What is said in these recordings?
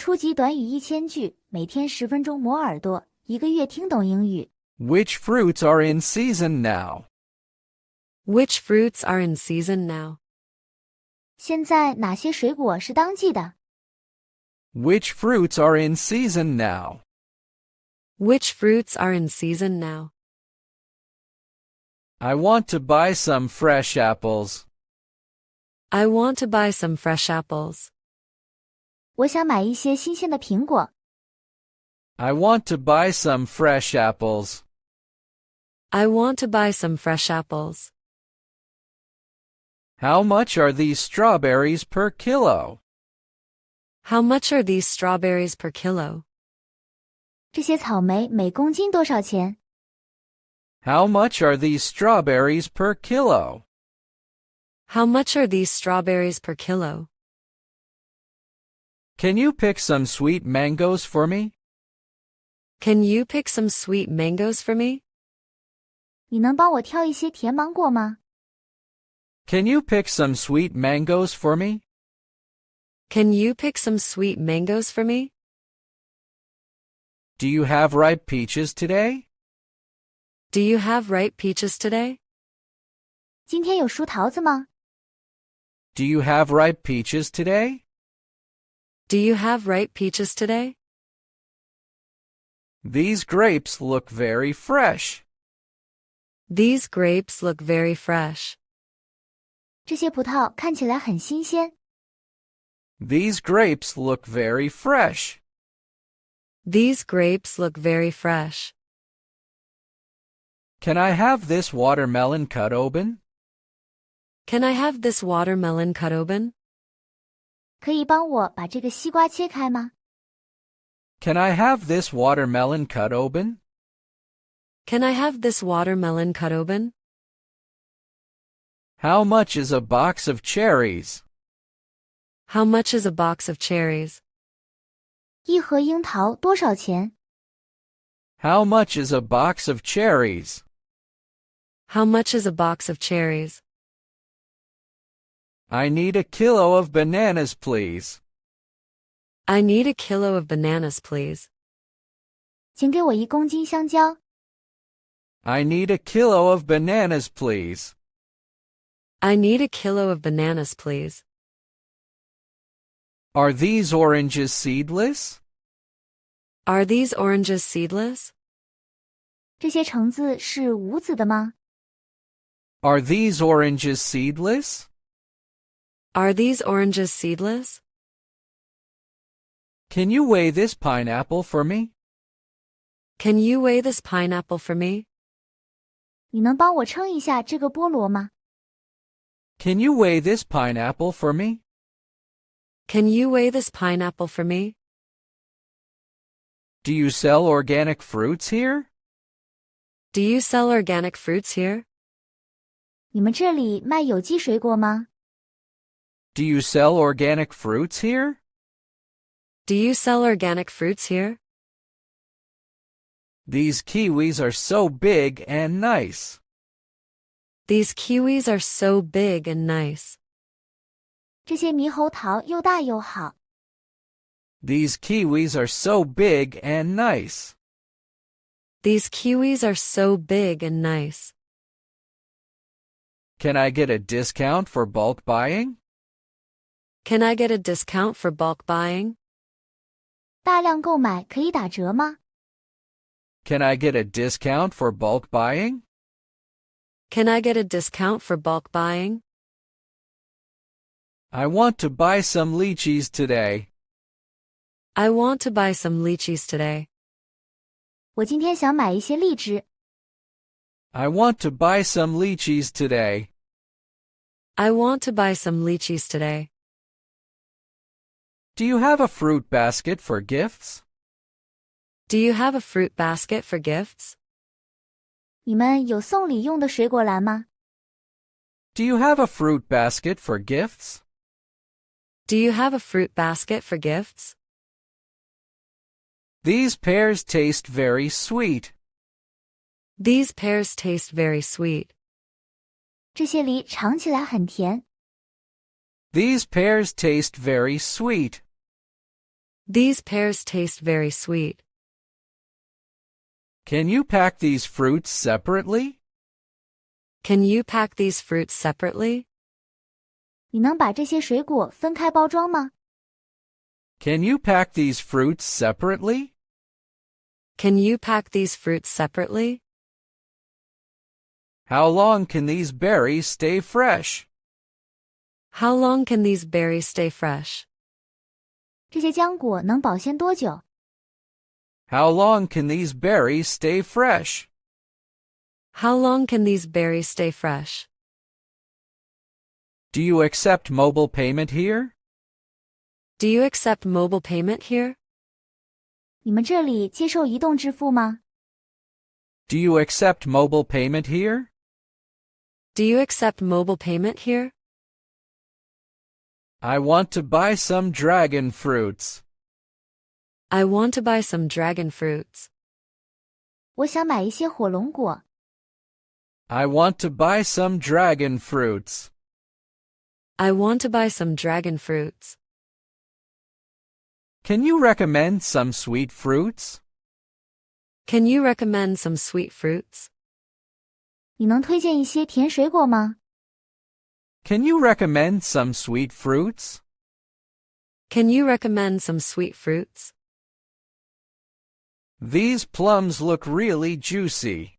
初级短语1000句，每天10分钟磨耳朵，一个月听懂英语。Which fruits are in season now? Which fruits are in season now? 现在哪些水果是当季的？ Which fruits are in season now? Which fruits are in season now? I want to buy some fresh apples. I want to buy some fresh apples. 我想买一些新鲜的苹果。 I want to buy some fresh apples. I want to buy some fresh apples. How much are these strawberries per kilo? How much are these strawberries per kilo? 这些草莓每公斤多少钱？ How much are these strawberries per kilo? How much are these strawberries per kilo? Can you pick some sweet mangoes for me? Can you pick some sweet mangoes for me? 你能帮我挑一些甜芒果吗？ Can you pick some sweet mangoes for me? Can you pick some sweet mangoes for me? Do you have ripe peaches today? Do you have ripe peaches today? 今天有熟桃子吗？ Do you have ripe peaches today? Do you have ripe peaches today? These grapes look very fresh. These grapes look very fresh. 这些葡萄看起来很新鲜。 These grapes look very fresh. These grapes look very fresh. Can I have this watermelon cut open? Can I have this watermelon cut open? 可以帮我把这个西瓜切开吗？ Can I have this watermelon cut open? Can I have this watermelon cut open? How much is a box of cherries? How much is a box of cherries? 一盒樱桃多少钱？ How much is a box of cherries? How much is a box of cherries? I need a kilo of bananas, please. I need a kilo of bananas, please. 请给我1公斤香蕉。 I need a kilo of bananas, please. I need a kilo of bananas, please. Are these oranges seedless? Are these oranges seedless? 这些橙子是无籽的吗？ Are these oranges seedless? Are these oranges seedless? Can you weigh this pineapple for me? Can you weigh this pineapple for me? 你能帮我称一下这个菠萝吗？ Can you weigh this pineapple for me? Can you weigh this pineapple for me? Do you sell organic fruits here? Do you sell organic fruits here? 你们这里卖有机水果吗？ Do you sell organic fruits here? Do you sell organic fruits here? These kiwis are so big and nice. These kiwis are so big and nice. 这些猕猴桃又大又好。 These kiwis are so big and nice. These kiwis are so big and nice. Can I get a discount for bulk buying? Can I get a discount for bulk buying? 大量购买可以打折吗？ Can I get a discount for bulk buying? Can I get a discount for bulk buying? I want to buy some lychees today. I want to buy some lychees today. 我今天想买一些荔枝。 I want to buy some lychees today. I want to buy some lychees today. Do you have a fruit basket for gifts? Do you have a fruit basket for gifts? 你们有送礼用的水果篮吗？ Do you have a fruit basket for gifts? Do you have a fruit basket for gifts? These pears taste very sweet. These pears taste very sweet. 这些梨尝起来很甜。 These pears taste very sweet. These pears taste very sweet. Can you pack these fruits separately? Can you pack these fruits separately? 你能把这些水果分开包装吗？ Can you pack these fruits separately? Can you pack these fruits separately? How long can these berries stay fresh? How long can these berries stay fresh? 这些浆果能保鲜多久？ How long can these berries stay fresh? How long can these berries stay fresh? Do you accept mobile payment here? Do you accept mobile payment here? 你们这里接受移动支付吗？ Do you accept mobile payment here? Do you accept mobile payment here? I want to buy some dragon fruits. I want to buy some dragon fruits. 我想买一些火龙果。 I want to buy some dragon fruits. I want to buy some dragon fruits. Can you recommend some sweet fruits? Can you recommend some sweet fruits? 你能推荐一些甜水果吗？ Can you recommend some sweet fruits? Can you recommend some sweet fruits? These plums look really juicy.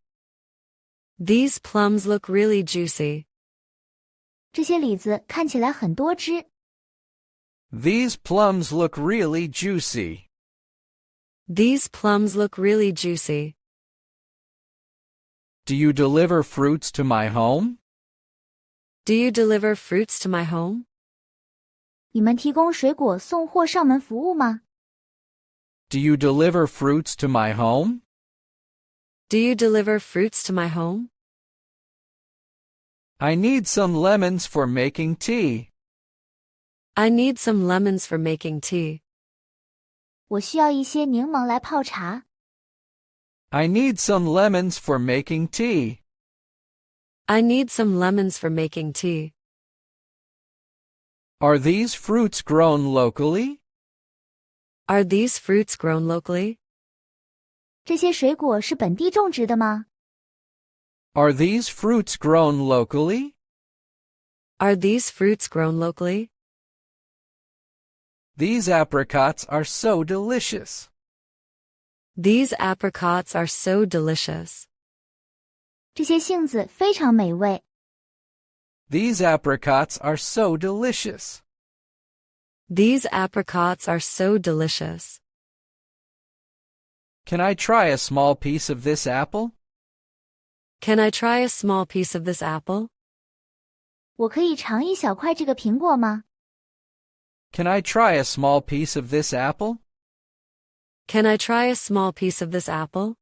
These plums look really juicy. 这些李子看起来很多汁。 These plums look really juicy. These plums look really juicy. Do you deliver fruits to my home? Do you deliver fruits to my home? 你们提供水果送货上门服务吗？ Do you deliver fruits to my home? Do you deliver fruits to my home? I need some lemons for making tea. I need some lemons for making tea. 我需要一些柠檬来泡茶。 I need some lemons for making tea. I need some lemons for making tea. Are these fruits grown locally? Are these fruits grown locally? 这些水果是本地种植的吗？ Are these fruits grown locally? Are these fruits grown locally? These apricots are so delicious. These apricots are so delicious. 这些杏子非常美味。 These apricots are so delicious. These apricots are so delicious. Can I try a small piece of this apple? Can I try a small piece of this apple? 我可以尝一小块这个苹果吗？ Can I try a small piece of this apple? Can I try a small piece of this apple?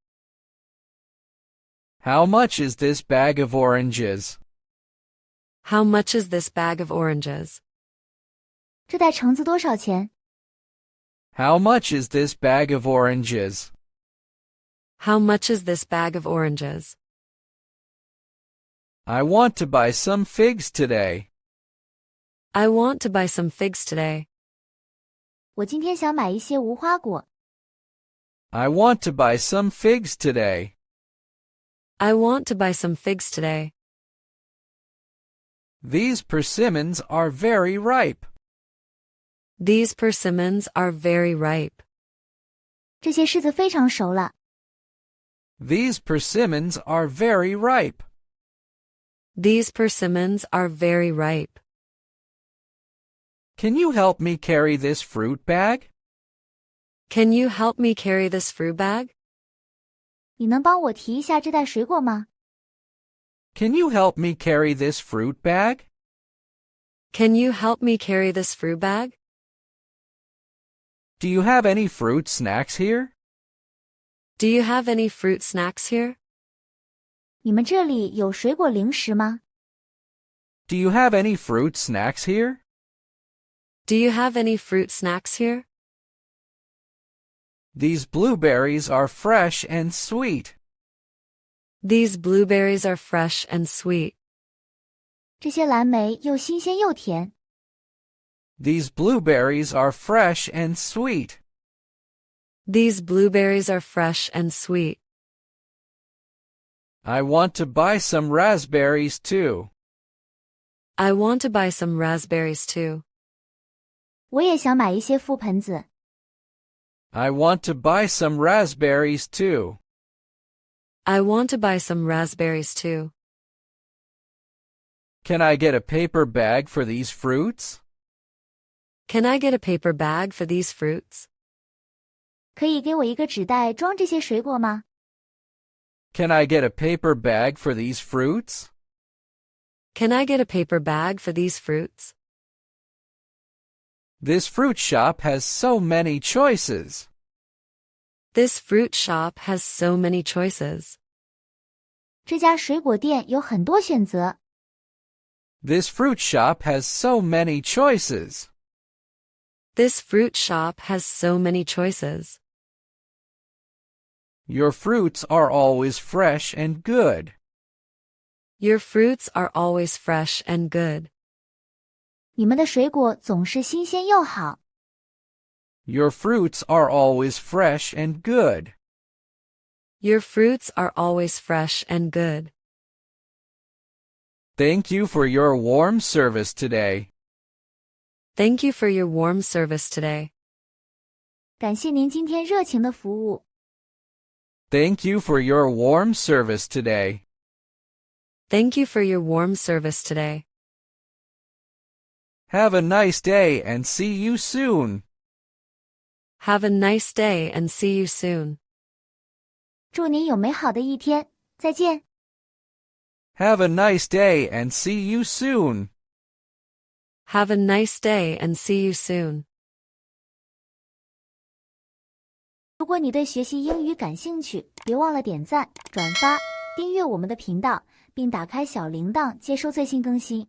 How much is this bag of oranges? How much is this bag of oranges? 这袋橙子多少钱？ How much is this bag of oranges? How much is this bag of oranges? I want to buy some figs today. I want to buy some figs today. 我今天想买一些无花果。 I want to buy some figs today. I want to buy some figs today. These persimmons are very ripe. These persimmons are very ripe. 这些柿子非常熟了。 These persimmons are very ripe. These persimmons are very ripe. Can you help me carry this fruit bag? Can you help me carry this fruit bag? 你能帮我提一下这袋水果吗？ Can you help me carry this fruit bag? Can you help me carry this fruit bag? Do you have any fruit snacks here? Do you have any fruit snacks here? 你们这里有水果零食吗？ Do you have any fruit snacks here? Do you have any fruit snacks here? These blueberries are fresh and sweet. These blueberries are fresh and sweet. 这些蓝莓又新鲜又甜。 These blueberries are fresh and sweet. These blueberries are fresh and sweet. I want to buy some raspberries too. I want to buy some raspberries too. 我也想买一些覆盆子。I want to buy some raspberries too. I want to buy some raspberries too. Can I get a paper bag for these fruits? Can I get a paper bag for these fruits? 可以给我一个纸袋装这些水果吗？ Can I get a paper bag for these fruits? Can I get a paper bag for these fruits? This fruit shop has so many choices. This fruit shop has so many choices. 这家水果店有很多选择。This fruit shop has so many choices. This fruit shop has so many choices. Your fruits are always fresh and good. Your fruits are always fresh and good. 你们的水果总是新鲜又好。Your fruits are always fresh and good. Your fruits are always fresh and good. Thank you for your warm service today. Thank you for your warm service today. 感谢您今天热情的服务。Thank you for your warm service today. Thank you for your warm service today. Have a nice day and see you soon. Have a nice day and see you soon. 祝您有美好的一天，再见。Have a nice day and see you soon. Have a nice day and see you soon. 如果你对学习英语感兴趣，别忘了点赞、转发、订阅我们的频道，并打开小铃铛接收最新更新。